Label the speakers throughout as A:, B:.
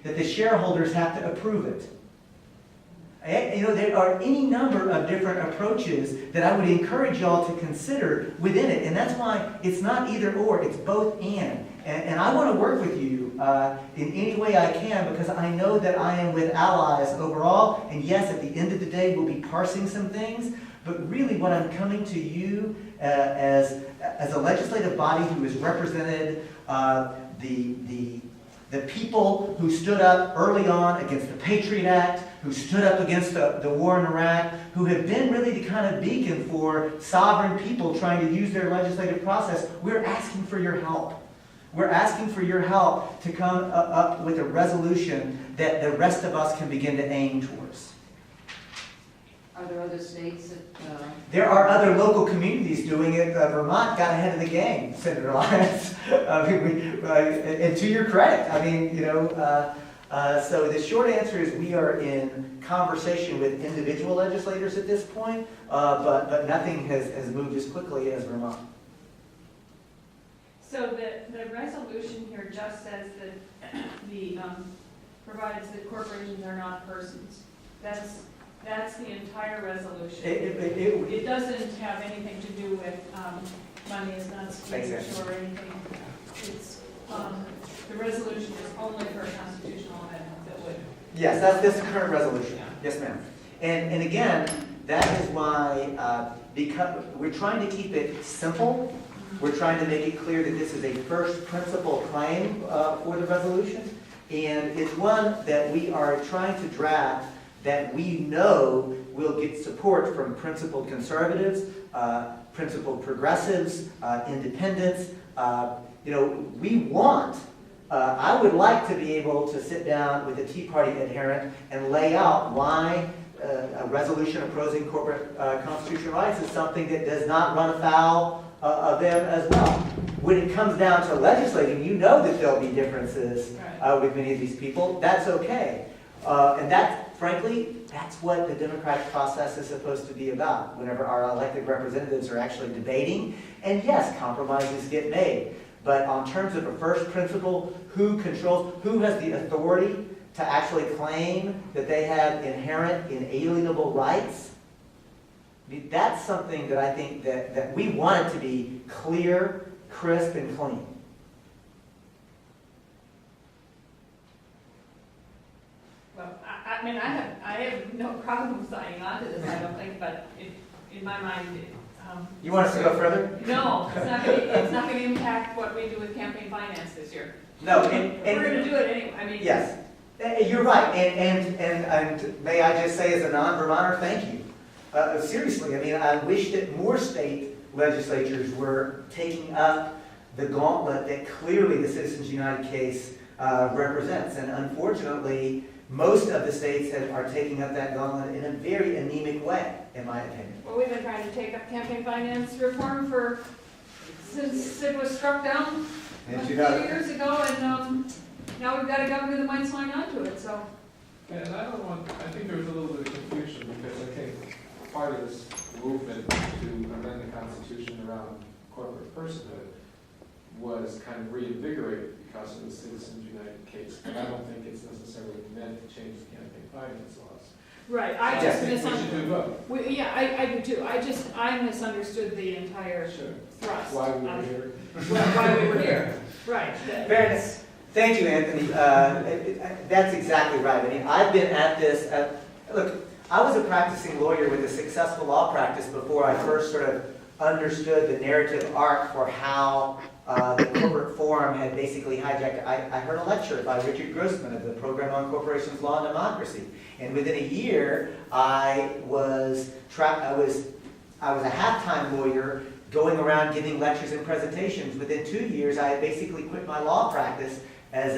A: that the shareholders have to approve it. And, there are any number of different approaches that I would encourage y'all to consider within it. And that's why it's not either or, it's both and. And I want to work with you in any way I can, because I know that I am with allies overall. And yes, at the end of the day, we'll be parsing some things. But really what I'm coming to you as a legislative body who has represented the people who stood up early on against the Patriot Act, who stood up against the war in Iraq, who have been really the kind of beacon for sovereign people trying to use their legislative process. We're asking for your help. We're asking for your help to come up with a resolution that the rest of us can begin to aim towards.
B: Are there other states that...
A: There are other local communities doing it. Vermont got ahead of the game, Senator Lyons. And to your credit, so the short answer is we are in conversation with individual legislators at this point, but nothing has moved as quickly as Vermont.
C: So the resolution here just says that provides that corporations are not persons. That's the entire resolution. It doesn't have anything to do with money is not squeezed or anything. It's the resolution is only for a constitutional amendment that would.
A: Yes, that's the current resolution. Yeah. Yes, ma'am. And again, that is why because we're trying to keep it simple. We're trying to make it clear that this is a first principle claim for the resolution, and it's one that we are trying to draft that we know will get support from principled conservatives, principled progressives, independents. We want, I would like to be able to sit down with a Tea Party adherent and lay out why a resolution opposing corporate constitutional rights is something that does not run afoul of them as well. When it comes down to legislating, you know that there'll be differences with many of these people. That's okay. And that, frankly, that's what the democratic process is supposed to be about. Whenever our elected representatives are actually debating, and yes, compromises get made. But on terms of a first principle, who has the authority to actually claim that they have inherent, inalienable rights? That's something that I think that we want it to be clear, crisp, and clean.
C: Well, I have no problem signing on to this, I don't think, but in my mind,
A: you want us to go further?
C: No, it's not going to impact what we do with campaign finance this year.
A: No,
C: we're going to do it anyway.
A: Yes, you're right, and may I just say, as a non-Vermonter, thank you. Seriously, I wish that more state legislatures were taking up the gauntlet that clearly the Citizens United case represents, and unfortunately, most of the states are taking up that gauntlet in a very anemic way, in my opinion.
C: Well, we've been trying to take up campaign finance reform since it was struck down a few years ago, and now we've got a governor that might sign on to it. So.
D: And I think there was a little bit of confusion because I think part of this movement to amend the Constitution around corporate personhood was kind of reinvigorated because of the Citizens United case, but I don't think it's necessarily meant to change the campaign finance laws.
C: Right, I just
D: misunderstood.
C: I do too. I misunderstood the entire thrust.
D: Why we were here.
C: Why we were here. Right.
A: Fairness. Thank you, Anthony. That's exactly right. I've been at this. Look, I was a practicing lawyer with a successful law practice before I first sort of understood the narrative arc for how the corporate forum had basically hijacked. I heard a lecture by Richard Grossman of the Program on Corporations, Law, and Democracy, and within a year, I was a half-time lawyer going around giving lectures and presentations. Within 2 years, I had basically quit my law practice as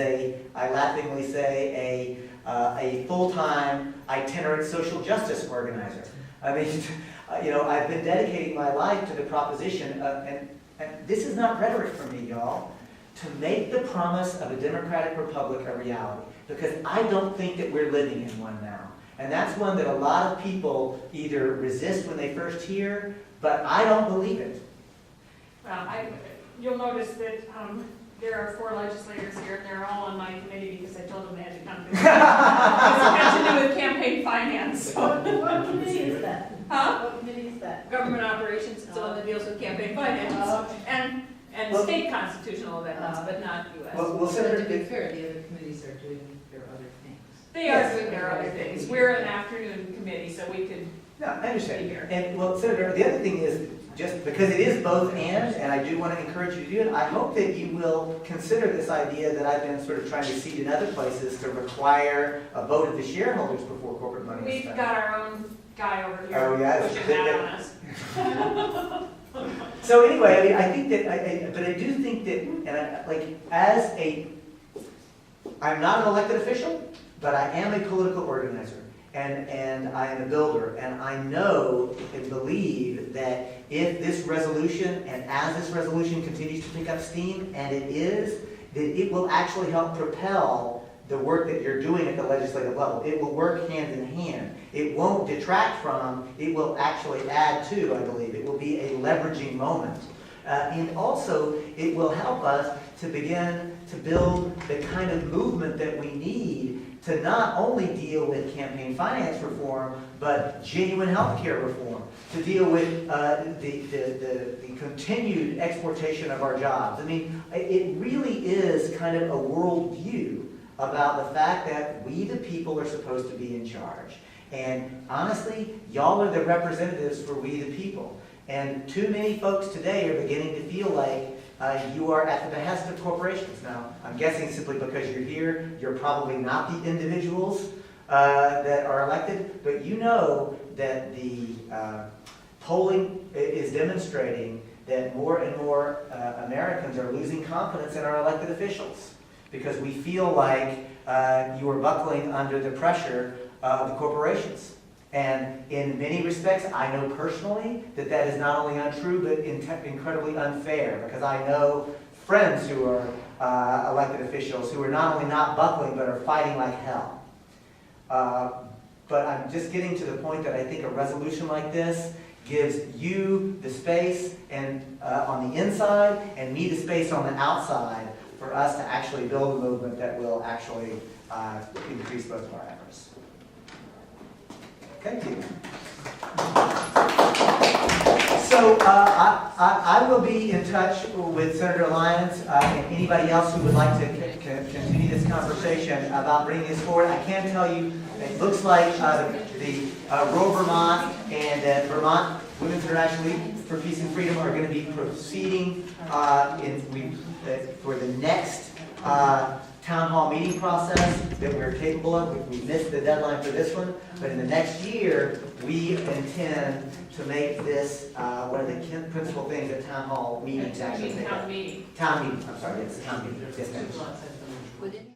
A: I laughingly say, a full-time itinerant social justice organizer. I've been dedicating my life to the proposition of, and this is not rhetoric for me, y'all, to make the promise of a democratic republic a reality. Because I don't think that we're living in one now. And that's one that a lot of people either resist when they first hear, but I don't believe it.
C: Well, you'll notice that there are 4 legislators here, and they're all on my committee because I told them they had to come. It has to do with campaign finance.
E: What committee is that?
C: Huh?
E: What committee is that?
C: Government operations, it's the one that deals with campaign finance, and
A: Well-
C: state constitutional amendments, but not US.
A: Well,
B: So
A: Senator,
B: to be fair, the other committees are doing their other things.
C: They are doing their other things. We're an afternoon committee, so we could,
A: no, I understand. And, well, Senator, the other thing is, just because it is both and I do want to encourage you to do it, I hope that you will consider this idea that I've been sort of trying to seed in other places to require a vote of the shareholders before corporate money is
C: we've
A: spent.
C: got our own guy over
A: Oh, yeah,
C: here pushing that on us.
A: So anyway, I mean, I think that, but I do think that, and I'm not an elected official, but I am a political organizer, and I am a builder, and I know and believe that if this resolution, and as this resolution continues to pick up steam, and it is, that it will actually help propel the work that you're doing at the legislative level. It will work hand in hand. It won't detract from, it will actually add to, I believe. It will be a leveraging moment. And also, it will help us to begin to build the kind of movement that we need to not only deal with campaign finance reform, but genuine healthcare reform, to deal with the continued exportation of our jobs. I mean, it really is kind of a worldview about the fact that we, the people, are supposed to be in charge. And honestly, y'all are the representatives for we, the people. And too many folks today are beginning to feel like you are at the behest of corporations. Now, I'm guessing simply because you're here, you're probably not the individuals that are elected, but you know that the polling is demonstrating that more and more Americans are losing confidence in our elected officials because we feel like you are buckling under the pressure of the corporations. And in many respects, I know personally that that is not only untrue, but incredibly unfair, because I know friends who are elected officials who are not only not buckling, but are fighting like hell. But I'm just getting to the point that I think a resolution like this gives you the space and on the inside, and me the space on the outside, for us to actually build a movement that will actually increase both of our efforts. Thank you. So I will be in touch with Senator Lyons and anybody else who would like to continue this conversation about bringing this forward. I can tell you, it looks like the Rural Vermont and Vermont Women's International League for Peace and Freedom are going to be proceeding for the next town hall meeting process that we're capable of. We missed the deadline for this one, but in the next year, we intend to make this one of the principal things that town hall meetings actually take up.
C: Town meeting.
A: Town meeting, I'm sorry, yes, town meeting, yes, ma'am.
B: Would it-